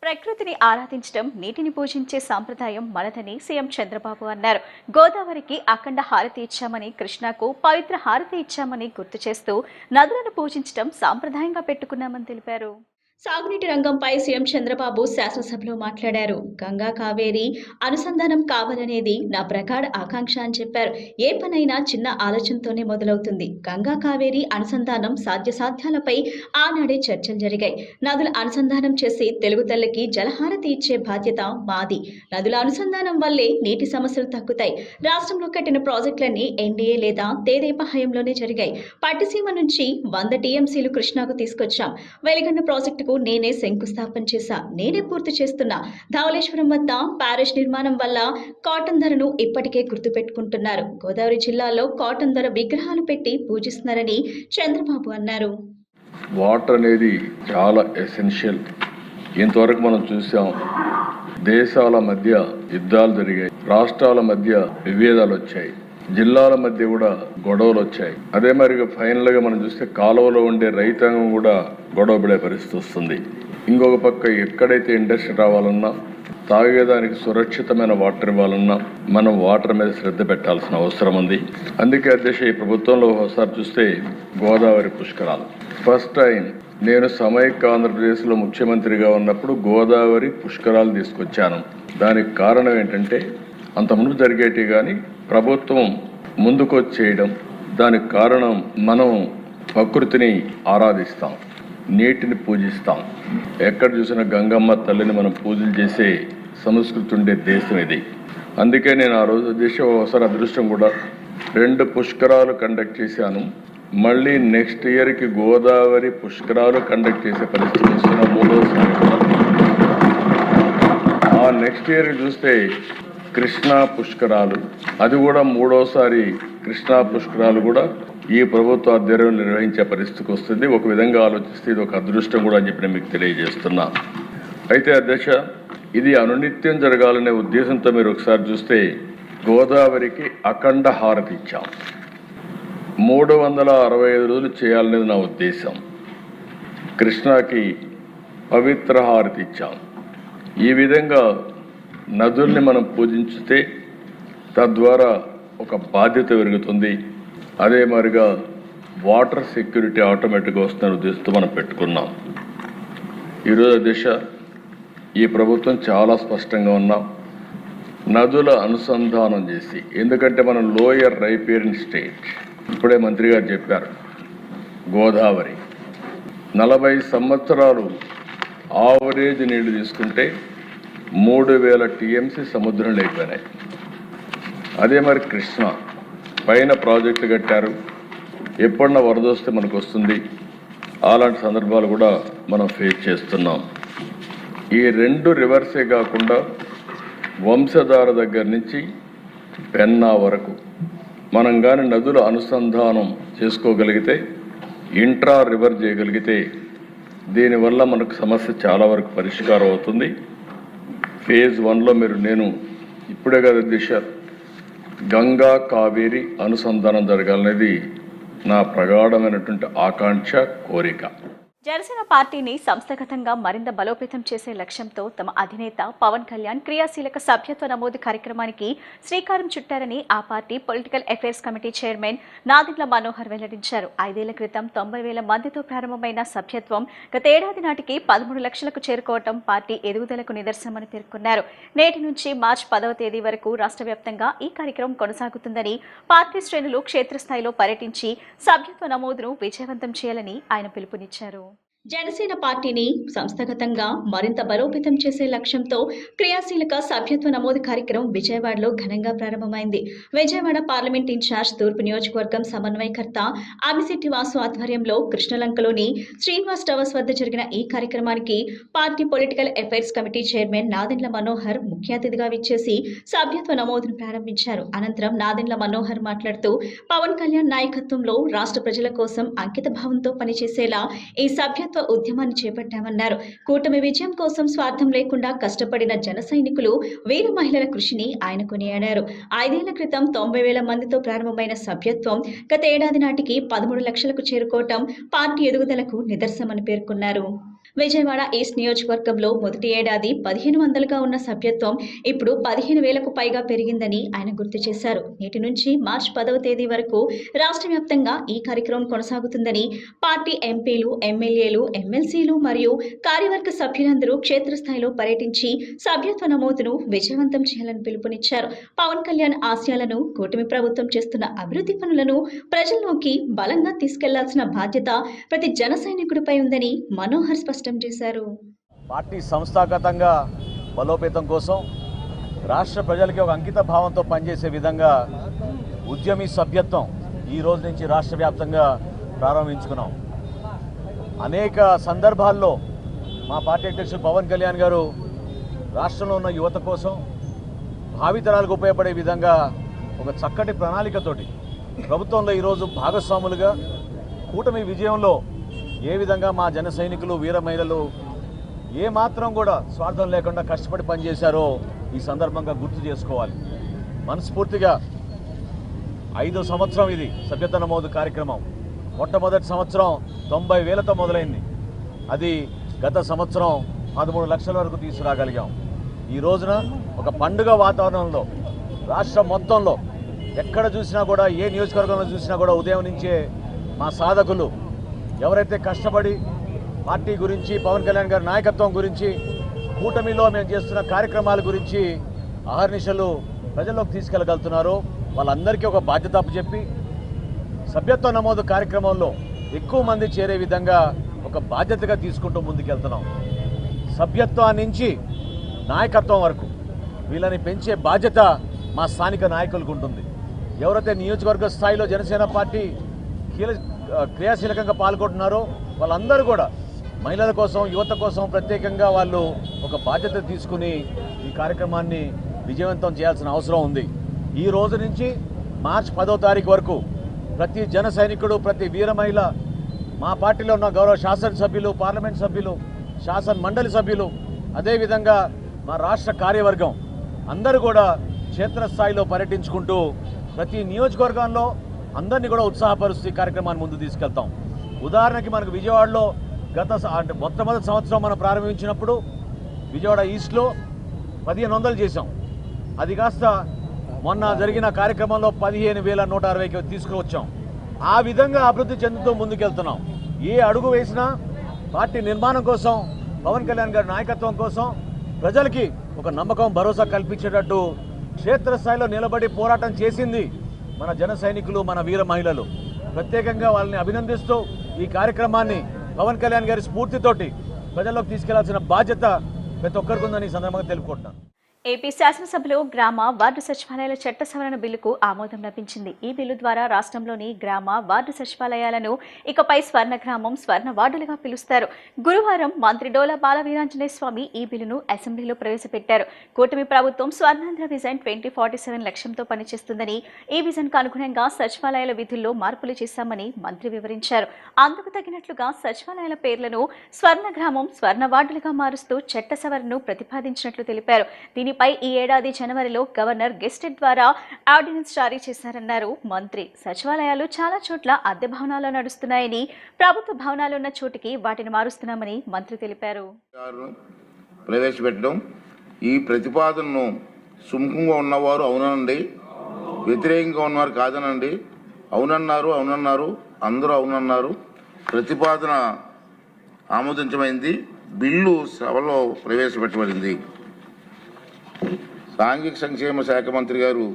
ప్రకృతిని ఆరాధించడం, నీటిని పూజించే సాంప్రదాయం మనదని సీఎం చంద్రబాబు అన్నారు. గోదావరికి అఖండ హారతి ఇచ్చామని, కృష్ణాకు పవిత్ర హారతి ఇచ్చామని గుర్తు చేస్తూ నదులను పూజించడం సాంప్రదాయంగా పెట్టుకున్నామని తెలిపారు. సాగునీటి రంగంపై సీఎం చంద్రబాబు శాసనసభలో మాట్లాడారు. గంగా కావేరి అనుసంధానం కావాలనేది నా ప్రగాఢ ఆకాంక్ష అని చెప్పారు. ఏ పనైనా చిన్న ఆలోచనతోనే మొదలవుతుంది. గంగా కావేరి అనుసంధానం సాధ్యాలపై ఆనాడే చర్చలు జరిగాయి. నదుల అనుసంధానం చేసి తెలుగు తల్లికి జలహారతి ఇచ్చే బాధ్యత మాది. నదుల అనుసంధానం వల్లే నీటి సమస్యలు తగ్గుతాయి. రాష్ట్రంలో కట్టిన ప్రాజెక్టులన్నీ ఎన్డీఏ లేదా తెదేపా హయాంలోనే జరిగాయి. పట్టిసీమ నుంచి 100 టీఎంసీలు కృష్ణాకు తీసుకొచ్చాం. వెలిగండ ప్రాజెక్టు నేనే శంకుస్థాపన చేశా. నేనే పూర్తి చేస్తున్నా. ధవళేశ్వరం వద్ద ప్యారిష్ నిర్మాణం వల్ల కాటన్ ధరను ఇప్పటికే గుర్తుపెట్టుకుంటున్నారు. గోదావరి జిల్లాలో కాటన్ ధర విగ్రహాలు పెట్టి పూజిస్తున్నారని చంద్రబాబు అన్నారు. వాటర్ అనేది చాలా ఎసెన్షియల్. ఇంతవరకు మనం చూసాం, దేశాల మధ్య యుద్ధాలు జరిగాయి, రాష్ట్రాల మధ్య విభేదాలు వచ్చాయి, జిల్లాల మధ్య కూడా గొడవలు వచ్చాయి. అదే మరి ఫైనల్ గా మనం చూస్తే కాలువలో ఉండే రైతాంగం కూడా గొడవ పడే పరిస్థితి వస్తుంది. ఇంకొక పక్క ఎక్కడైతే ఇండస్ట్రీ రావాలన్నా, తాగేదానికి సురక్షితమైన వాటర్ ఇవ్వాలన్నా మనం వాటర్ మీద శ్రద్ధ పెట్టాల్సిన అవసరం ఉంది. అందుకే అధ్యక్ష, ఈ ప్రభుత్వంలో ఒకసారి చూస్తే గోదావరి పుష్కరాలు ఫస్ట్ టైం నేను సమైక్య ఆంధ్రప్రదేశ్లో ముఖ్యమంత్రిగా ఉన్నప్పుడు గోదావరి పుష్కరాలు తీసుకొచ్చాను. దానికి కారణం ఏంటంటే, అంతకుముందు జరిగేటి కానీ ప్రభుత్వం ముందుకొచ్చేయడం. దానికి కారణం మనం ప్రకృతిని ఆరాధిస్తాం, నీటిని పూజిస్తాం. ఎక్కడ చూసినా గంగమ్మ తల్లిని మనం పూజలు చేసే సంస్కృతి ఉండే దేశం ఇది. అందుకే నేను ఆ రోజు దేశం ఒకసారి అదృష్టం కూడా 2 పుష్కరాలు కండక్ట్ చేశాను. మళ్ళీ నెక్స్ట్ ఇయర్కి గోదావరి పుష్కరాలు కండక్ట్ చేసే పరిస్థితి వస్తున్న 3వ కూడా. ఆ నెక్స్ట్ ఇయర్కి చూస్తే కృష్ణా పుష్కరాలు, అది కూడా 3వసారి కృష్ణా పుష్కరాలు కూడా ఈ ప్రభుత్వ ఆధ్వర్యంలో నిర్వహించే పరిస్థితికి వస్తుంది. ఒక విధంగా ఆలోచిస్తే ఇది ఒక అదృష్టం కూడా అని చెప్పి మీకు తెలియజేస్తున్నా. అయితే అధ్యక్ష, ఇది అనునిత్యం జరగాలనే ఉద్దేశంతో మీరు ఒకసారి చూస్తే గోదావరికి అఖండ హారతి ఇచ్చాం. 365 రోజులు చేయాలనేది నా ఉద్దేశం. కృష్ణాకి పవిత్ర హారతి ఇచ్చాం. ఈ విధంగా నదుల్ని మనం పూజించితే తద్వారా ఒక బాధ్యత పెరుగుతుంది. అదే మరిగా వాటర్ సెక్యూరిటీ ఆటోమేటిక్గా వస్తున్న ఉద్దేశంతో మనం పెట్టుకున్నాం. ఈరోజు దిశ ఈ ప్రభుత్వం చాలా స్పష్టంగా ఉన్నాం. నదుల అనుసంధానం చేసి, ఎందుకంటే మనం లోయర్ రైపేరియన్ స్టేట్, ఇప్పుడే మంత్రి గారు చెప్పారు, గోదావరి 40 సంవత్సరాలు ఆవరేజ్ నీళ్లు తీసుకుంటే 3000 టీఎంసీ సముద్రంలో అయిపోయినాయి. అదే మరి కృష్ణ పైన ప్రాజెక్టు కట్టారు, ఎప్పుడన్నా వరద వస్తే మనకు వస్తుంది. అలాంటి సందర్భాలు కూడా మనం ఫేస్ చేస్తున్నాం. ఈ 2 రివర్సే కాకుండా వంశధార దగ్గర నుంచి పెన్నా వరకు మనం కానీ నదుల అనుసంధానం చేసుకోగలిగితే, ఇంట్రా రివర్ చేయగలిగితే, దీనివల్ల మనకు సమస్య చాలా వరకు పరిష్కారం అవుతుంది. ఫేజ్ 1లో నేను ఇప్పుడే కదా దిశ గంగా కావేరి అనుసంధానం జరగాలనేది నా ప్రగాఢమైనటువంటి ఆకాంక్ష, కోరిక. జనసేన పార్టీని సంస్థాగతంగా మరింత బలోపేతం చేసే లక్ష్యంతో తమ అధినేత పవన్ కళ్యాణ్ క్రియాశీలక సభ్యత్వ నమోదు కార్యక్రమానికి శ్రీకారం చుట్టారని ఆ party political affairs committee chairman Nadendla Manohar వెల్లడించారు. 5 ఏళ్ల క్రితం 90,000 మందితో ప్రారంభమైన సభ్యత్వం గత ఏడాది నాటికి 13 లక్షలకు చేరుకోవడం పార్టీ ఎదుగుదలకు నిదర్శనమని పేర్కొన్నారు. నేటి నుంచి మార్చి 10వ తేదీ వరకు రాష్ట్ర వ్యాప్తంగా ఈ కార్యక్రమం కొనసాగుతుందని, పార్టీ శ్రేణులు క్షేత్రస్థాయిలో పర్యటించి సభ్యత్వ నమోదును విజయవంతం చేయాలని ఆయన పిలుపునిచ్చారు. జనసేన పార్టీని సంస్థాగతంగా మరింత బలోపేతం చేసే లక్ష్యంతో క్రియాశీలక సభ్యత్వ నమోదు కార్యక్రమం విజయవాడలో ఘనంగా ప్రారంభమైంది. విజయవాడ పార్లమెంట్ ఇన్ఛార్జ్ తూర్పు నియోజకవర్గం సమన్వయకర్త అమిశెట్టి వాసు ఆధ్వర్యంలో కృష్ణలంకలోని శ్రీనివాస్ టవర్స్ వద్ద జరిగిన ఈ కార్యక్రమానికి party political affairs committee chairman Nadendla Manohar ముఖ్య అతిథిగా విచ్చేసి సభ్యత్వ నమోదును ప్రారంభించారు. అనంతరం నాదెండ్ల మనోహర్ మాట్లాడుతూ, పవన్ కళ్యాణ్ నాయకత్వంలో రాష్ట్ర ప్రజల కోసం అంకిత భావంతో పనిచేసేలా ఈ సభ్యత్వ ఉద్యమాన్ని చేపట్టామన్నారు. కూటమి విజయం కోసం స్వార్థం లేకుండా కష్టపడిన జన సైనికులు, వీర మహిళల కృషిని ఆయన కొనియాడారు. 5 ఏళ్ల క్రితం 90,000 మందితో ప్రారంభమైన సభ్యత్వం గత ఏడాది నాటికి 13 లక్షలకు చేరుకోవటం పార్టీ ఎదుగుదలకు నిదర్శనమని పేర్కొన్నారు. విజయవాడ ఈస్ట్ నియోజకవర్గంలో మొదటి ఏడాది 1500గా ఉన్న సభ్యత్వం ఇప్పుడు 15,000కు పైగా పెరిగిందని ఆయన గుర్తు చేశారు. నేటి నుంచి మార్చి 10వ తేదీ వరకు రాష్ట్ర వ్యాప్తంగా ఈ కార్యక్రమం కొనసాగుతుందని పార్టీ ఎంపీలు, ఎమ్మెల్యేలు, ఎమ్మెల్సీలు మరియు కార్యవర్గ సభ్యులందరూ క్షేత్రస్థాయిలో పర్యటించి సభ్యత్వ నమోదును విజయవంతం చేయాలని పిలుపునిచ్చారు. పవన్ కళ్యాణ్ ఆశయాలను, కూటమి ప్రభుత్వం చేస్తున్న అభివృద్ధి పనులను ప్రజల్లోకి బలంగా తీసుకెళ్లాల్సిన బాధ్యత ప్రతి జన సైనికుడిపై ఉందని మనోహర్ స్పష్టం చేశారు. పార్టీ సంస్థాగతంగా బలోపేతం కోసం రాష్ట్ర ప్రజలకి ఒక అంకిత భావంతో పనిచేసే విధంగా ఉద్యమి సభ్యత్వం ఈ రోజు నుంచి రాష్ట్ర వ్యాప్తంగా ప్రారంభించుకున్నాం. అనేక సందర్భాల్లో మా పార్టీ అధ్యక్షుడు పవన్ కళ్యాణ్ గారు రాష్ట్రంలో ఉన్న యువత కోసం భావితరాలకు ఉపయోగపడే విధంగా ఒక చక్కటి ప్రణాళికతోటి ప్రభుత్వంలో ఈరోజు భాగస్వాములుగా కూటమి విజయంలో ఏ విధంగా మా జన సైనికులు, వీర మహిళలు ఏమాత్రం కూడా స్వార్థం లేకుండా కష్టపడి పనిచేశారో ఈ సందర్భంగా గుర్తు చేసుకోవాలి. మనస్ఫూర్తిగా 5వ సంవత్సరం ఇది సభ్యత్వ నమోదు కార్యక్రమం. మొట్టమొదటి సంవత్సరం 90,000తో మొదలైంది. అది గత సంవత్సరం 13 లక్షల వరకు తీసుకురాగలిగాం. ఈ రోజున ఒక పండుగ వాతావరణంలో రాష్ట్రం మొత్తంలో ఎక్కడ చూసినా కూడా, ఏ నియోజకవర్గంలో చూసినా కూడా ఉదయం నుంచే మా సాధకులు ఎవరైతే కష్టపడి పార్టీ గురించి, పవన్ కళ్యాణ్ గారి నాయకత్వం గురించి, కూటమిలో మేము చేస్తున్న కార్యక్రమాల గురించి అహర్నిశలు ప్రజల్లోకి తీసుకెళ్ళగలుగుతున్నారో వాళ్ళందరికీ ఒక బాధ్యత అప్పచెప్పి సభ్యత్వ నమోదు కార్యక్రమంలో ఎక్కువ మంది చేరే విధంగా ఒక బాధ్యతగా తీసుకుంటూ ముందుకెళ్తున్నాం. సభ్యత్వం నుంచి నాయకత్వం వరకు వీళ్ళని పెంచే బాధ్యత మా స్థానిక నాయకులకు ఉంటుంది. ఎవరైతే నియోజకవర్గ స్థాయిలో జనసేన పార్టీ క్రియాశీలకంగా పాల్గొంటున్నారో వాళ్ళందరూ కూడా మహిళల కోసం, యువత కోసం ప్రత్యేకంగా వాళ్ళు ఒక బాధ్యత తీసుకుని ఈ కార్యక్రమాన్ని విజయవంతం చేయాల్సిన అవసరం ఉంది. ఈ రోజు నుంచి మార్చి 10వ తారీఖు వరకు ప్రతి జన సైనికుడు, ప్రతి వీర మహిళ, మా పార్టీలో ఉన్న గౌరవ శాసనసభ్యులు, పార్లమెంట్ సభ్యులు, శాసన మండలి సభ్యులు, అదేవిధంగా మా రాష్ట్ర కార్యవర్గం అందరూ కూడా క్షేత్రస్థాయిలో పర్యటించుకుంటూ ప్రతి నియోజకవర్గంలో అందరినీ కూడా ఉత్సాహపరుస్తూ ఈ కార్యక్రమాన్ని ముందు తీసుకెళ్తాం. ఉదాహరణకి మనకు విజయవాడలో మొట్టమొదటి సంవత్సరం మనం ప్రారంభించినప్పుడు విజయవాడ ఈస్ట్లో 1500 చేసాం. అది కాస్త మొన్న జరిగిన కార్యక్రమంలో 15,160కి తీసుకువచ్చాం. ఆ విధంగా అభివృద్ధి చెందుతూ ముందుకెళ్తున్నాం. ఏ అడుగు వేసినా పార్టీ నిర్మాణం కోసం, పవన్ కళ్యాణ్ గారి నాయకత్వం కోసం ప్రజలకి ఒక నమ్మకం, భరోసా కల్పించేటట్టు క్షేత్రస్థాయిలో నిలబడి పోరాటం చేసింది మన జన సైనికులు, మన వీర మహిళలు. ప్రత్యేకంగా వాళ్ళని అభినందిస్తూ ఈ కార్యక్రమాన్ని పవన్ కళ్యాణ్ గారి స్ఫూర్తితోటి ప్రజల్లోకి తీసుకెళ్లాల్సిన బాధ్యత ప్రతి ఒక్కరికి ఉందని ఈ సందర్భంగా తెలుపుకుంటున్నాను. ఏపీ శాసనసభలో గ్రామ వార్డు సచివాలయాల చట్ట సవరణ బిల్లుకు ఆమోదం లభించింది. ఈ బిల్లు ద్వారా రాష్ట్రంలోని గ్రామ వార్డు సచివాలయాలను ఇకపై స్వర్ణ గ్రామం, స్వర్ణ వార్డులుగా పిలుస్తారు. గురువారం మంత్రి డోలా బాలవీరాంజనేయ స్వామి ఈ బిల్లును అసెంబ్లీలో ప్రవేశపెట్టారు. కూటమి ప్రభుత్వం స్వర్ణాంధ్ర విజన్ 2047 లక్ష్యంతో పనిచేస్తుందని, ఈ విజన్కు అనుగుణంగా సచివాలయాల విధుల్లో మార్పులు చేశామని మంత్రి వివరించారు. అందుకు తగినట్లుగా సచివాలయాల పేర్లను స్వర్ణ గ్రామం, స్వర్ణ వార్డులుగా మారుస్తూ చట్ట సవరణను ప్రతిపాదించినట్లు తెలిపారు. దీనిపై ఈ ఏడాది జనవరిలో గవర్నర్ గెస్టెడ్ ద్వారా ఆర్డినెన్స్ జారీ చేశారన్నారు మంత్రి. సచివాలయాలు చాలా చోట్ల అద్దె భవనాల్లో నడుస్తున్నాయని, ప్రభుత్వ భవనాలు ఉన్న చోటికి వాటిని మారుస్తున్నామని మంత్రి తెలిపారు. ప్రవేశపెట్టడం, ఈ ప్రతిపాదనను సుముఖంగా ఉన్నవారు అవునండి, వ్యతిరేకంగా ఉన్నవారు కాదనండి. అవునన్నారు, అందరూ అవునన్నారు. ప్రతిపాదన ఆమోదించమైంది. బిల్లు సభలో ప్రవేశపెట్టబడింది. సాంఘిక సంక్షేమ శాఖ మంత్రి గారు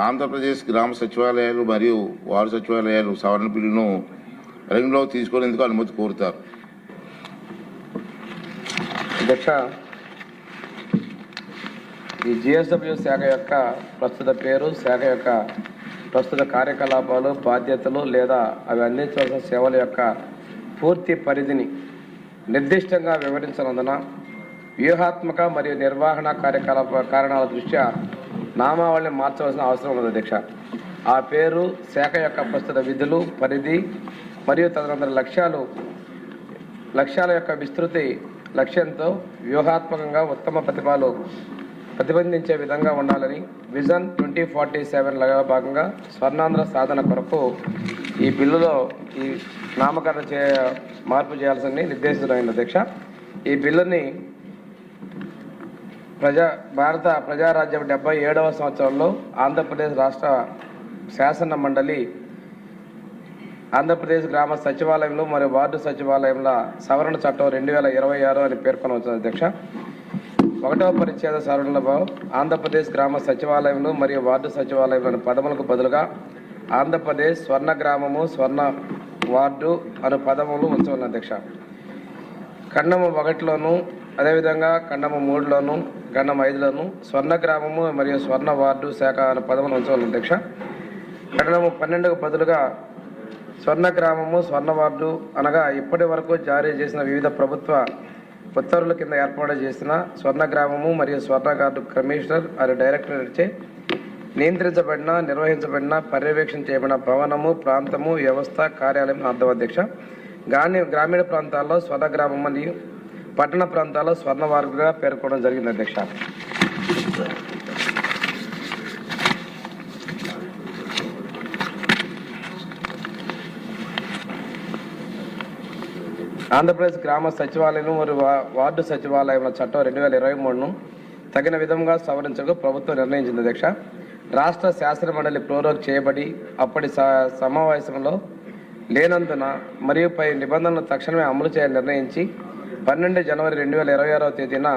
ఆంధ్రప్రదేశ్ గ్రామ సచివాలయాలు మరియు వార్డు సచివాలయాలు సవరణ బిల్లును రంగంలోకి తీసుకునేందుకు అనుమతి కోరుతారు. అధ్యక్ష, ఈ జిఎస్డబ్ల్యూ శాఖ యొక్క ప్రస్తుత పేరు, శాఖ యొక్క ప్రస్తుత కార్యకలాపాలు, బాధ్యతలు లేదా అవి అందించవలసిన సేవల యొక్క పూర్తి పరిధిని నిర్దిష్టంగా వివరించనందున వ్యూహాత్మక మరియు నిర్వహణ కారణాల దృష్ట్యా నామావళిని మార్చవలసిన అవసరం ఉంది అధ్యక్ష. ఆ పేరు, శాఖ యొక్క ప్రస్తుత విధులు, పరిధి మరియు తదనంతర లక్ష్యాల యొక్క విస్తృతి లక్ష్యంతో వ్యూహాత్మకంగా ఉత్తమ ప్రతిబంధించే విధంగా ఉండాలని విజన్ 2047లో భాగంగా స్వర్ణాంధ్ర సాధన కొరకు ఈ బిల్లులో ఈ నామకరణ మార్పు చేయాల్సింది నిర్దేశించడం అధ్యక్ష. ఈ బిల్లుని భారత ప్రజారాజ్యం 77వ సంవత్సరంలో ఆంధ్రప్రదేశ్ రాష్ట్ర శాసన మండలి ఆంధ్రప్రదేశ్ గ్రామ సచివాలయంలో మరియు వార్డు సచివాలయంలో సవరణ చట్టం 2026 అని పేర్కొనవచ్చు అధ్యక్ష. 1వ పరిచ్ఛేద సవరణలో ఆంధ్రప్రదేశ్ గ్రామ సచివాలయంలో మరియు వార్డు సచివాలయంలోని పదములకు బదులుగా ఆంధ్రప్రదేశ్ స్వర్ణ గ్రామము స్వర్ణ వార్డు అనే పదములు ఉంచవచ్చు అధ్యక్ష. ఖండము 1లోను అదేవిధంగా ఖండము 3లోను ఖండం 5లోను స్వర్ణ గ్రామము మరియు స్వర్ణ వార్డు శాఖ అనే పదములు ఉంచవచ్చు అధ్యక్ష. ఖండము 12కు బదులుగా స్వర్ణ గ్రామము స్వర్ణ వార్డు అనగా ఇప్పటి వరకు జారీ చేసిన వివిధ ప్రభుత్వ ఉత్తర్వుల కింద ఏర్పాటు చేసిన స్వర్ణ గ్రామము మరియు స్వర్ణ గార్డు కమిషనర్ మరియు డైరెక్టరేట్చే నియంత్రించబడిన నిర్వహించబడిన పర్యవేక్షణ చేయబడిన భవనము ప్రాంతము వ్యవస్థ కార్యాలయం అర్థం అధ్యక్ష. గ్రామీణ ప్రాంతాల్లో స్వర్ణ గ్రామం మరియు పట్టణ ప్రాంతాల్లో స్వర్ణ వార్డుగా పేర్కొనడం జరిగింది అధ్యక్ష. ఆంధ్రప్రదేశ్ గ్రామ సచివాలయం మరియు వార్డు సచివాలయంల చట్టం 2023ను తగిన విధంగా సవరించడం ప్రభుత్వం నిర్ణయించింది అధ్యక్ష. రాష్ట్ర శాసన మండలి ప్రోరోగ్ చేయబడి అప్పటి సమావేశంలో లేనందున మరియు పై నిబంధనలు తక్షణమే అమలు చేయాలని నిర్ణయించి 12 జనవరి 2026వ తేదీన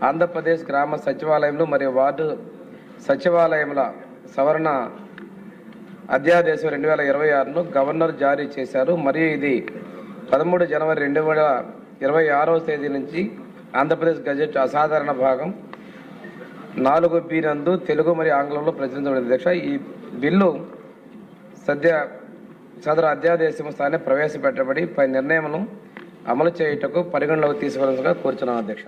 ఆంధ్రప్రదేశ్ గ్రామ సచివాలయంలో మరియు వార్డు సచివాలయంల సవరణ అధ్యాదేశం 2026ను గవర్నర్ జారీ చేశారు. మరియు ఇది 13 జనవరి 2026వ తేదీ నుంచి ఆంధ్రప్రదేశ్ గజెట్ అసాధారణ భాగం 4B నందు తెలుగు మరియు ఆంగ్లంలో ప్రచురించబడింది అధ్యక్ష. ఈ బిల్లు సదరు అధ్యాదేశం స్థానే ప్రవేశపెట్టబడి పై నిర్ణయమును అమలు చేయుటకు పరిగణలోకి తీసుకోవాల్సిందిగా కోరుచున్నాను అధ్యక్ష.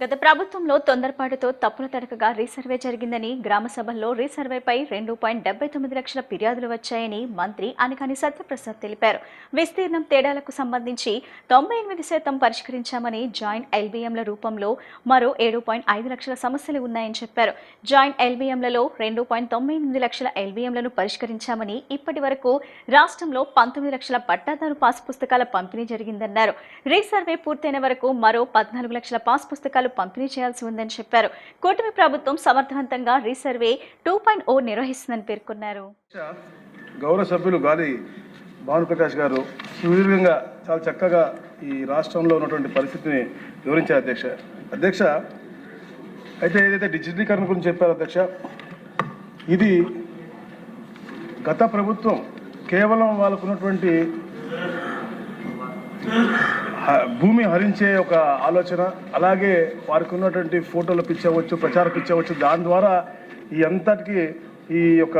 గత ప్రభుత్వంలో తొందరపాటుతో తప్పుల తడకగా రీసర్వే జరిగిందని గ్రామ సభల్లో రీసర్వేపై 2.79 లక్షల ఫిర్యాదులు వచ్చాయని మంత్రి అనకాని సత్యప్రసాద్ తెలిపారు. విస్తీర్ణం తేడాలకు సంబంధించి 98% పరిష్కరించామని జాయింట్ ఎల్బీఎంల రూపంలో మరో 7.5 లక్షల సమస్యలు ఉన్నాయని చెప్పారు. జాయింట్ ఎల్బీఎంలలో 2.98 లక్షల ఎల్బీఎంలను పరిష్కరించామని ఇప్పటి వరకు రాష్ట్రంలో 19 లక్షల పట్టాదారు పాస్ పుస్తకాల పంపిణీ జరిగిందన్నారు. రీసర్వే పూర్తయిన వరకు మరో 14 లక్షల పాస్ పుస్తకాలు పంపిణీ చేయాల్సి ఉందని చెప్పారు. కూటమి ప్రభుత్వం సమర్థవంతంగా రీసర్వే 2.0 నిర్వహిస్తుందని పేర్కొన్నారు. గౌరవ సభ్యులు గాలి భానుప్రకాష్ గారు సుదీర్ఘంగా చాలా చక్కగా ఈ రాష్ట్రంలో ఉన్నటువంటి పరిస్థితిని వివరించారు అధ్యక్ష. అయితే ఏదైతే డిజిటలీకరణ గురించి చెప్పారు అధ్యక్ష, ఇది గత ప్రభుత్వం కేవలం వాళ్ళకు ఉన్నటువంటి భూమి హరించే ఒక ఆలోచన, అలాగే వారికి ఉన్నటువంటి ఫోటోలు పిచ్చవచ్చు, ప్రచారం పిచ్చవచ్చు, దాని ద్వారా ఈ అంతటికి ఈ యొక్క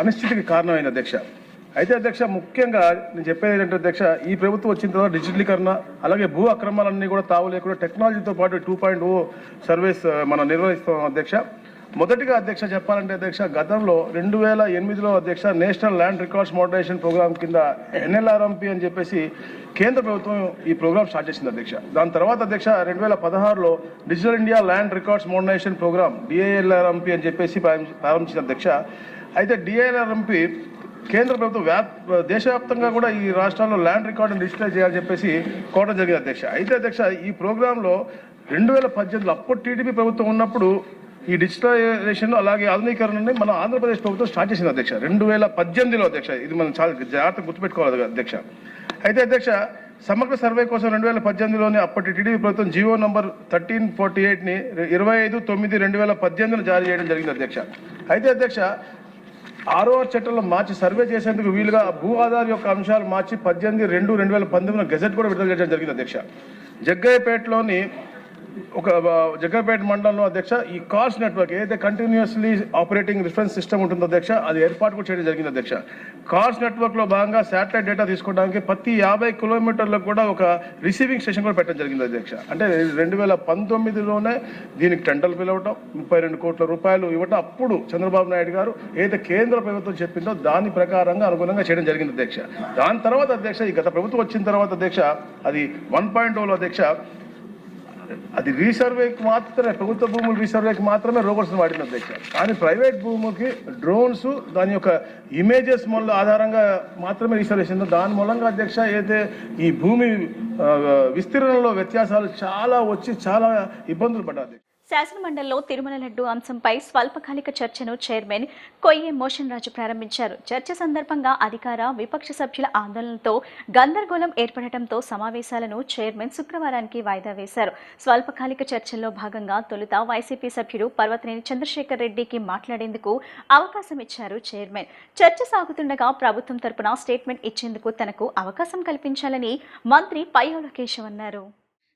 అనిశ్చితికి కారణమైంది అధ్యక్ష. అయితే అధ్యక్ష, ముఖ్యంగా నేను చెప్పేది ఏంటంటే అధ్యక్ష, ఈ ప్రభుత్వం వచ్చిన తర్వాత డిజిటలీకరణ అలాగే భూ అక్రమాలన్నీ కూడా తావు లేకుండా టెక్నాలజీతో పాటు 2.0 సర్వీస్ మనం నిర్వహిస్తాం అధ్యక్ష. మొదటిగా అధ్యక్ష చెప్పాలంటే అధ్యక్ష, గతంలో 2008లో అధ్యక్ష national land records modernisation programme కింద NLRMP అని చెప్పేసి కేంద్ర ప్రభుత్వం ఈ ప్రోగ్రామ్ స్టార్ట్ చేసింది అధ్యక్ష. దాని తర్వాత అధ్యక్ష 2016లో digital India land records modernisation programme DILRMP అని చెప్పేసి ప్రారంభించింది అధ్యక్ష. అయితే DILRMP కేంద్ర ప్రభుత్వం దేశవ్యాప్తంగా కూడా ఈ రాష్ట్రాల్లో ల్యాండ్ రికార్డును డిజిటలైజ్ చేయాలని చెప్పేసి కోరడం జరిగింది అధ్యక్ష. అయితే అధ్యక్ష, ఈ ప్రోగ్రాంలో 2018లో అప్పుడు టీడీపీ ప్రభుత్వం ఉన్నప్పుడు ఈ డిజిటలైజేషన్ అలాగే ఆధునీకరణని మన ఆంధ్రప్రదేశ్ ప్రభుత్వం స్టార్ట్ చేసింది అధ్యక్ష 2018లో అధ్యక్ష. ఇది మనం చాలా జాగ్రత్తగా గుర్తుపెట్టుకోవాలి అధ్యక్ష. అయితే అధ్యక్ష, సమగ్ర సర్వే కోసం 2018లోనే అప్పటి టీడీపీ ప్రభుత్వం జీవో నంబర్ 1348ని 25/9/2018 జారీ చేయడం జరిగింది అధ్యక్ష. అయితే అధ్యక్ష, 6వ చట్టంలో మార్చి సర్వే చేసేందుకు వీలుగా భూ ఆధార్ యొక్క అంశాలు మార్చి 18/2/2019 గెజెట్ కూడా విడుదల చేయడం జరిగింది అధ్యక్ష. జగ్గయ్యపేటలోని జగ్గయ్యపేట మండలంలో అధ్యక్ష ఈ కార్స్ నెట్వర్క్ ఏదైతే కంటిన్యూస్లీ ఆపరేటింగ్ రిఫరెన్స్ సిస్టమ్ ఉంటుందో అధ్యక్ష, అది ఏర్పాటు కూడా చేయడం జరిగింది అధ్యక్ష. కార్స్ నెట్వర్క్లో భాగంగా శాటిలైట్ డేటా తీసుకోవడానికి ప్రతి 50 కిలోమీటర్లకు కూడా ఒక రిసీవింగ్ స్టేషన్ కూడా పెట్టడం జరిగింది అధ్యక్ష. అంటే 2019లోనే దీనికి టెండర్లు పిలవటం, 32 కోట్ల రూపాయలు ఇవ్వటం అప్పుడు చంద్రబాబు నాయుడు గారు ఏదైతే కేంద్ర ప్రభుత్వం చెప్పిందో దాని ప్రకారంగా అనుగుణంగా చేయడం జరిగింది అధ్యక్ష. దాని తర్వాత అధ్యక్ష, ఈ గత ప్రభుత్వం వచ్చిన తర్వాత అధ్యక్ష అది 1.0లో అధ్యక్ష అది రీసర్వేకి మాత్రమే, ప్రభుత్వ భూములు రీసర్వేకి మాత్రమే రోబోట్స్ వాడిన అధ్యక్ష. కానీ ప్రైవేట్ భూములకి డ్రోన్స్ దాని యొక్క ఇమేజెస్ ఆధారంగా మాత్రమే రీసర్వేషన్. దాని మూలంగా అధ్యక్ష అయితే ఈ భూమి విస్తీర్ణంలో వ్యత్యాసాలు చాలా వచ్చి చాలా ఇబ్బందులు పడ్డారు. శాసనమండలిలో తిరుమల లడ్డు అంశంపై స్వల్పకాలిక చర్చను చైర్మన్ కొయ్యే మోషన్ రాజు ప్రారంభించారు. చర్చ సందర్భంగా అధికార విపక్ష సభ్యుల ఆందోళనతో గందరగోళం ఏర్పడటంతో సమావేశాలను చైర్మన్ శుక్రవారానికి వాయిదా వేశారు. స్వల్పకాలిక చర్చల్లో భాగంగా తొలుత వైసీపీ సభ్యుడు పర్వతనేని చంద్రశేఖర్ రెడ్డికి మాట్లాడేందుకు అవకాశం ఇచ్చారు చైర్మన్. చర్చ సాగుతుండగా ప్రభుత్వం తరపున స్టేట్మెంట్ ఇచ్చేందుకు తనకు అవకాశం కల్పించాలని మంత్రి పయ్యావుల కేశవ్ అన్నారు.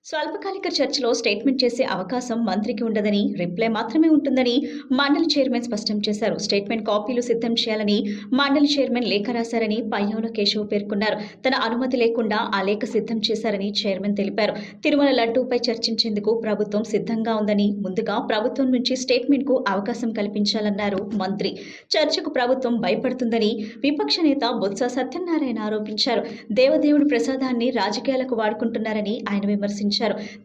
స్వల్పకాలిక చర్చలో స్టేట్మెంట్ చేసే అవకాశం మంత్రికి ఉండదని, రిప్లై మాత్రమే ఉంటుందని మండలి చైర్మన్ స్పష్టం చేశారు. స్టేట్మెంట్ కాపీలు సిద్ధం చేయాలని మండలి చైర్మన్ లేఖ రాశారని పయ్యావుల కేశవ్ పేర్కొన్నారు. తన అనుమతి లేకుండా ఆ లేఖ సిద్ధం చేశారని చైర్మన్ తెలిపారు. తిరుమల లడ్డూపై చర్చించేందుకు ప్రభుత్వం సిద్ధంగా ఉందని, ముందుగా ప్రభుత్వం నుంచి స్టేట్మెంట్ కు అవకాశం కల్పించాలన్నారు మంత్రి. చర్చకు ప్రభుత్వం భయపడుతుందని విపక్ష నేత బొత్స సత్యనారాయణ ఆరోపించారు. దేవదేవుడి ప్రసాదాన్ని రాజకీయాలకు వాడుకుంటున్నారని ఆయన విమర్శించారు.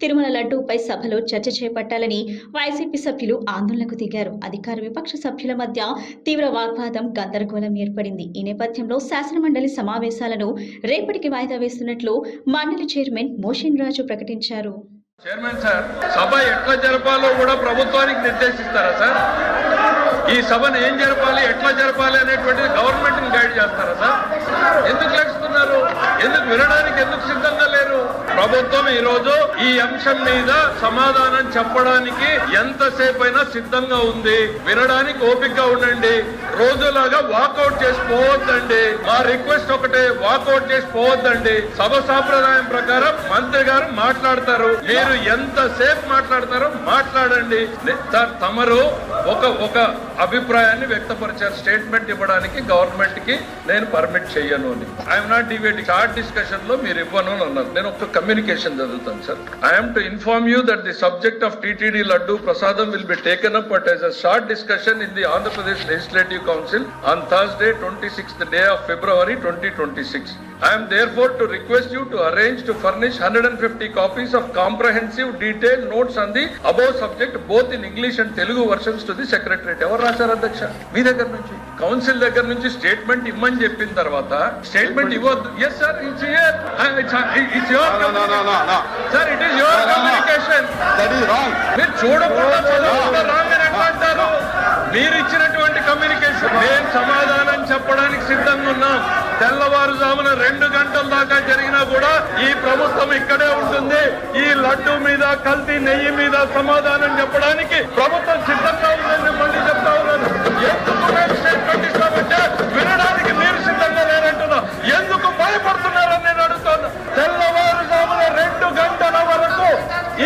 తిరుమల లడ్డూపై సభలో చర్చ చేపట్టాలని వైసీపీ సభ్యులు ఆందోళనకు దిగారు. అధికార విపక్ష సభ్యుల మధ్య తీవ్ర వాగ్వాదం, గందరగోళం ఏర్పడింది. ఈ నేపథ్యంలో శాసనమండలి సమావేశాలను రేపటికి వాయిదా వేస్తున్నట్లు మండలి చైర్మన్ మోషన్ రాజు ప్రకటించారు. చైర్మన్ సార్, సభ ఎట్లా జరపాలో కూడా ప్రభుత్వానికి నిర్దేశిస్తారా సార్? ఈ సభను ఏం జరపాలి, ఎట్లా జరపాలి అనేటువంటిది గవర్నమెంట్ ని గైడ్ చేస్తారా సార్? ఎందుకు లేస్తున్నారు? ఎందుకు వినడానికి ఎందుకు సిద్ధంగా లేరు? ప్రభుత్వం ఈ రోజు ఈ అంశం మీద సమాధానం చెప్పడానికి ఎంతసేపు అయినా సిద్ధంగా ఉంది. వినడానికి ఓపికగా ఉండండి. రోజులాగా వాకౌట్ చేసి పోవద్దండి. మా రిక్వెస్ట్ ఒకటే, వాకౌట్ చేసి పోవద్దండి. సభ సాంప్రదాయం ప్రకారం మంత్రి గారు మాట్లాడతారు. మీరు ఎంతసేపు మాట్లాడతారో మాట్లాడండి. సార్, తమరు ఒక అభిప్రాయాన్ని వ్యక్తపరిచారు. స్టేట్మెంట్ ఇవ్వడానికి గవర్నమెంట్ కి నేను పర్మిట్ చెయ్యను అని. I'm not debating. Short discussion లో మీరు ఇవ్వను అని అన్నారు. నేను ఒక కమ్యూనికేషన్ చదువుతాను sir. I'm to inform you that the subject of TTD laddu prasadam will be taken up as a short discussion in the Andhra Pradesh Legislative Council on Thursday, 26th day of February 2026. I am therefore to request you to arrange to furnish 150 copies of comprehensive detailed notes on the above subject both in English and Telugu versions to the Secretariat. ఎవరు రాశారు అధ్యక్ష? మీ దగ్గర నుంచి, council దగ్గర నుంచి statement ఇమ్మని చెప్పిన తర్వాత స్టేట్మెంట్ ఇవ్వద్దు. Yes sir, it's here. It's your sir, it is your communication. That is wrong. మీరు చూడకుండా చదవకుండా రాంగ్ అని ఎట్లా అంటారు? మీరు ఇచ్చినటువంటి కమ్యూనికేషన్. మేము సమాధానం చెప్పడానికి సిద్ధంగా ఉన్నాం. తెల్లవారుజామున 2 గంటల దాకా జరిగినా కూడా ఈ ప్రభుత్వం ఇక్కడే ఉంటుంది. ఈ లడ్డు మీద, కల్తీ నెయ్యి మీద సమాధానం చెప్పడానికి ప్రభుత్వం సిద్ధంగా ఉందని మళ్ళీ చెప్తా ఉన్నాను. ఎందుకు మేము స్టేట్మెంట్ ఇస్తామంటే వినడానికి మీరు సిద్ధంగా లేరంటున్నా. ఎందుకు భయపడుతున్నారని నేను అడుగుతాను. తెల్లవారుజామున 2 గంటల వరకు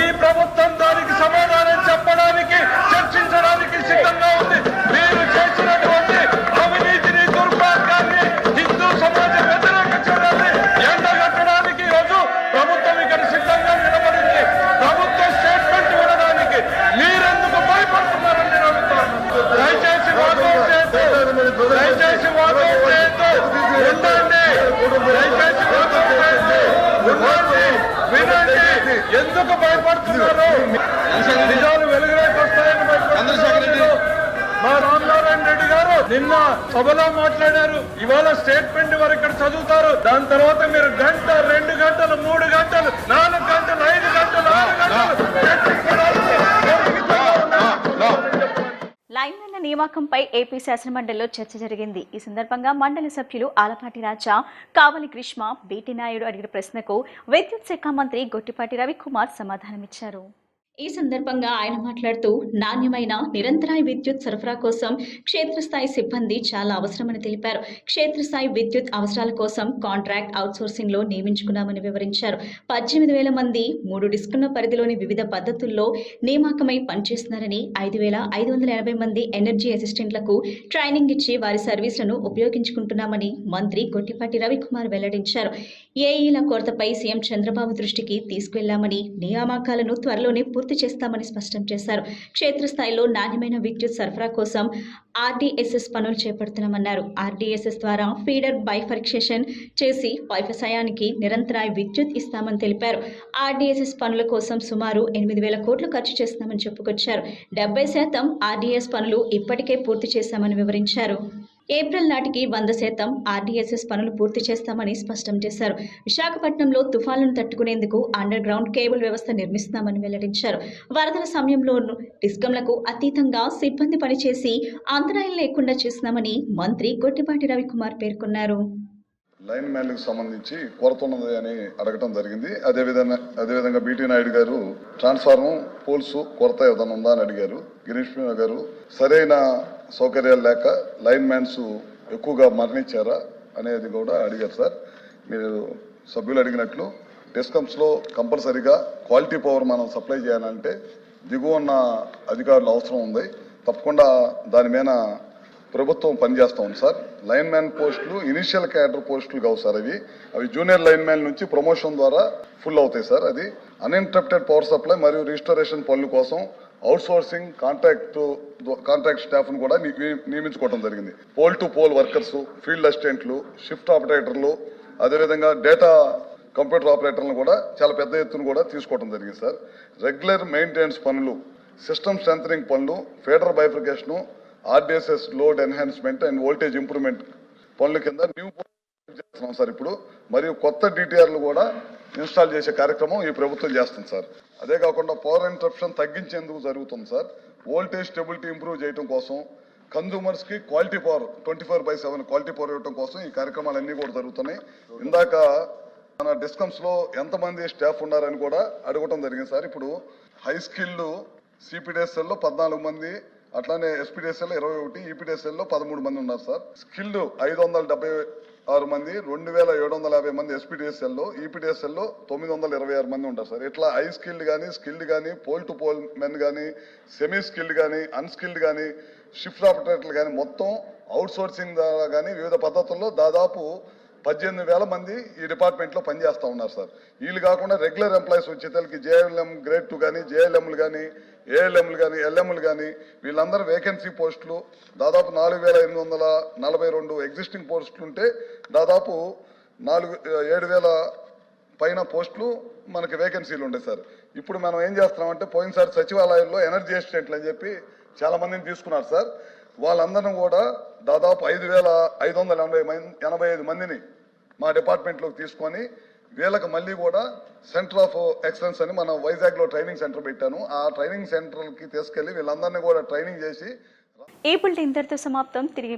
ఈ ప్రభుత్వం దానికి సమాధానం చెప్పడానికి, చర్చించడానికి సిద్ధంగా ఉంది. మీరు చేసినటువంటి అవినీతిని, దుర్మార్గాన్ని, హిందూ సమాజ వ్యతిరేక చర్యల్ని ఎండగట్టడానికి ఈరోజు ప్రభుత్వం ఇక్కడ సిద్ధంగా నిలబడింది. ప్రభుత్వ స్టేట్మెంట్ వినడానికి మీరెందుకు భయపడుతున్నారని నేను అడుగుతాను. దయచేసి వాకౌట్ చేయొద్దు. దయచేసి వాకౌట్ చేయొద్దు. ఉండండి. దయచేసి వాకౌట్ చేయొద్దు. ఉండండి. వినండి. ఎందుకు భయపడుతున్నారు? నిజాలు వెలుగులోకి వస్తాయని భయపడుతున్నారు. మా రామనారాయణ రెడ్డి గారు నిన్న సభలో మాట్లాడారు. ఇవాళ స్టేట్మెంట్ వారు ఇక్కడ చదువుతారు. దాని తర్వాత మీరు గంట, 2 గంటలు, 3 గంటలు, 4 గంటలు, 5 గంటలు, 6 గంటలు లైన్మెన్ల నియామకంపై ఏపీ శాసనమండలిలో చర్చ జరిగింది. ఈ సందర్భంగా మండలి సభ్యులు ఆలపాటి రాజా, కావలి గ్రీష్మ, బీటీ నాయుడు అడిగిన ప్రశ్నకు విద్యుత్ శాఖ మంత్రి గొట్టిపాటి రవికుమార్ సమాధానమిచ్చారు. ఈ సందర్భంగా ఆయన మాట్లాడుతూ నాణ్యమైన నిరంతరాయ విద్యుత్ సరఫరా కోసం క్షేత్రస్థాయి సిబ్బంది చాలా అవసరమని తెలిపారు. క్షేత్రస్థాయి విద్యుత్ అవసరాల కోసం కాంట్రాక్ట్ అవుట్సోర్సింగ్ లో నియమించుకున్నామని వివరించారు. 18,000 మంది 3 డిస్కుల పరిధిలోని వివిధ పద్ధతుల్లో నియామకమై పనిచేస్తున్నారని, 5,580 మంది ఎనర్జీ అసిస్టెంట్లకు ట్రైనింగ్ ఇచ్చి వారి సర్వీసులను ఉపయోగించుకుంటున్నామని మంత్రి గొట్టిపాటి రవికుమార్ వెల్లడించారు. ఏఈల కొరతపై సీఎం చంద్రబాబు దృష్టికి తీసుకెళ్లామని, నియామకాలను త్వరలోనే పూర్తి పూర్తి చేస్తామని స్పష్టం చేశారు. క్షేత్రస్థాయిలో నాణ్యమైన విద్యుత్ సరఫరా కోసం ఆర్డీఎస్ఎస్ పనులు చేపడుతున్నామన్నారు. ఆర్డీఎస్ఎస్ ద్వారా ఫీడర్ బైఫర్కేషన్ చేసి వ్యవసాయానికి నిరంతరాయ విద్యుత్ ఇస్తామని తెలిపారు. ఆర్డీఎస్ఎస్ పనుల కోసం సుమారు 8,000 కోట్లు ఖర్చు చేస్తామని చెప్పుకొచ్చారు. 70% ఆర్డీఎస్ పనులు ఇప్పటికే పూర్తి చేశామని వివరించారు. ఏప్రిల్ నాటికి 100% ఆర్డీఎస్ఎస్ పనులు పూర్తి చేస్తామని స్పష్టం చేశారు. విశాఖపట్నంలో తుఫాన్లను తట్టుకునేందుకు అండర్ గ్రౌండ్ కేబుల్ వ్యవస్థ నిర్మిస్తామని వెల్లడించారు. వరదల సమయంలో డిస్కంలకు అతీతంగా సిబ్బంది పనిచేసి అంతరాయం లేకుండా చేస్తున్నామని మంత్రి గొట్టిపాటి రవికుమార్ పేర్కొన్నారు. లైన్ మ్యాన్లకు సంబంధించి కొరత ఉన్నది అని అడగటం జరిగింది. అదేవిధంగా బీటీ నాయుడు గారు ట్రాన్స్ఫార్మర్ పోల్స్ కొరత ఏదైనా ఉందా అని అడిగారు. గిరీష్ మీనా గారు సరైన సౌకర్యాలు లేక లైన్ మ్యాన్స్ ఎక్కువగా మరణించారా అనేది కూడా అడిగారు. సార్, మీరు సభ్యులు అడిగినట్లు డిస్కమ్స్లో కంపల్సరీగా క్వాలిటీ పవర్ మనం సప్లై చేయాలంటే దిగువ ఉన్న అధికారులు అవసరం ఉంది. తప్పకుండా దాని మీద ప్రభుత్వం పనిచేస్తూ ఉంది సార్. లైన్ మ్యాన్ పోస్టులు ఇనిషియల్ క్యాడర్ పోస్టులు కావు సార్. అవి జూనియర్ లైన్ మ్యాన్ నుంచి ప్రమోషన్ ద్వారా ఫుల్ అవుతాయి సార్. అది అన్ఇంటరప్టెడ్ పవర్ సప్లై మరియు రిజిస్టరేషన్ పనుల కోసం అవుట్ సోర్సింగ్ కాంట్రాక్ట్ స్టాఫ్ను కూడా నియమించుకోవడం జరిగింది. Pole to pole workers, field అసిస్టెంట్లు, షిఫ్ట్ ఆపరేటర్లు, అదేవిధంగా డేటా కంప్యూటర్ ఆపరేటర్లను కూడా చాలా పెద్ద ఎత్తున కూడా తీసుకోవడం జరిగింది సార్. రెగ్యులర్ మెయింటెనెన్స్ పనులు, సిస్టమ్ స్ట్రెంథనింగ్ పనులు, feeder bifurcation, RDSS load enhancement and voltage improvement పనుల కింద న్యూ చేస్తున్నాం సార్ ఇప్పుడు. మరియు కొత్త డిటిఆర్లు కూడా ఇన్స్టాల్ చేసే కార్యక్రమం ఈ ప్రభుత్వం చేస్తుంది సార్. అదే కాకుండా పవర్ ఇంటరప్షన్ తగ్గించేందుకు జరుగుతుంది సార్. వోల్టేజ్ స్టెబిలిటీ ఇంప్రూవ్ చేయడం కోసం, కన్జ్యూమర్స్కి క్వాలిటీ పవర్ 24/7 క్వాలిటీ పవర్ ఇవ్వడం కోసం ఈ కార్యక్రమాలన్నీ కూడా జరుగుతున్నాయి. ఇందాక మన డిస్కమ్స్లో ఎంతమంది స్టాఫ్ ఉన్నారని కూడా అడగటం జరిగింది సార్. ఇప్పుడు హై స్కిల్డ్ సిపిడిఎస్ఎల్లో 14 మంది, అట్లానే ఎస్పీడిఎస్ఎల్ 21, ఈపీడిఎస్ఎల్లో 13 మంది ఉన్నారు సార్. స్కిల్డ్ 576 మంది, 2,750 మంది ఎస్పీడిఎస్ఎల్లో, ఈపీడిఎస్ఎల్లో 926 మంది ఉంటారు సార్. ఇట్లా హై స్కిల్డ్ కానీ పోల్ టు పోల్ మెన్ కానీ, సెమీ స్కిల్డ్ కానీ, అన్స్కిల్డ్ కానీ, షిఫ్ట్ ఆపరేటర్లు కానీ మొత్తం అవుట్ సోర్సింగ్ ద్వారా కానీ వివిధ పద్ధతుల్లో దాదాపు 18,000 మంది ఈ డిపార్ట్మెంట్లో పనిచేస్తూ ఉన్నారు సార్. వీళ్ళు కాకుండా రెగ్యులర్ ఎంప్లాయీస్ వచ్చేతలకి జేఎల్ఎం గ్రేడ్ 2 కానీ, జేఎల్ఎంలు కానీ, ఏఎల్ఎంలు కానీ, ఎల్ఎంలు కానీ వీళ్ళందరూ వేకెన్సీ పోస్టులు దాదాపు 4,842 ఎగ్జిస్టింగ్ పోస్టులు ఉంటే దాదాపు 7,000 పైన పోస్టులు మనకి వేకెన్సీలు ఉంటాయి సార్. ఇప్పుడు మనం ఏం చేస్తున్నామంటే పోయినసారి సచివాలయంలో ఎనర్జీ అసిస్టెంట్లు అని చెప్పి చాలా మందిని తీసుకున్నారు సార్. వాళ్ళందరం కూడా దాదాపు 5,585 మందిని మా డిపార్ట్మెంట్లోకి తీసుకొని వీళ్ళకి మళ్ళీ కూడా సెంటర్ ఆఫ్ ఎక్సలెన్స్ అని మనం వైజాగ్లో ట్రైనింగ్ సెంటర్ పెట్టాను. ఆ ట్రైనింగ్ సెంటర్కి తీసుకెళ్లి వీళ్ళందరినీ కూడా ట్రైనింగ్ చేసి ఈ బులెటిన్ ఇంతటితో సమాప్తం. తిరిగి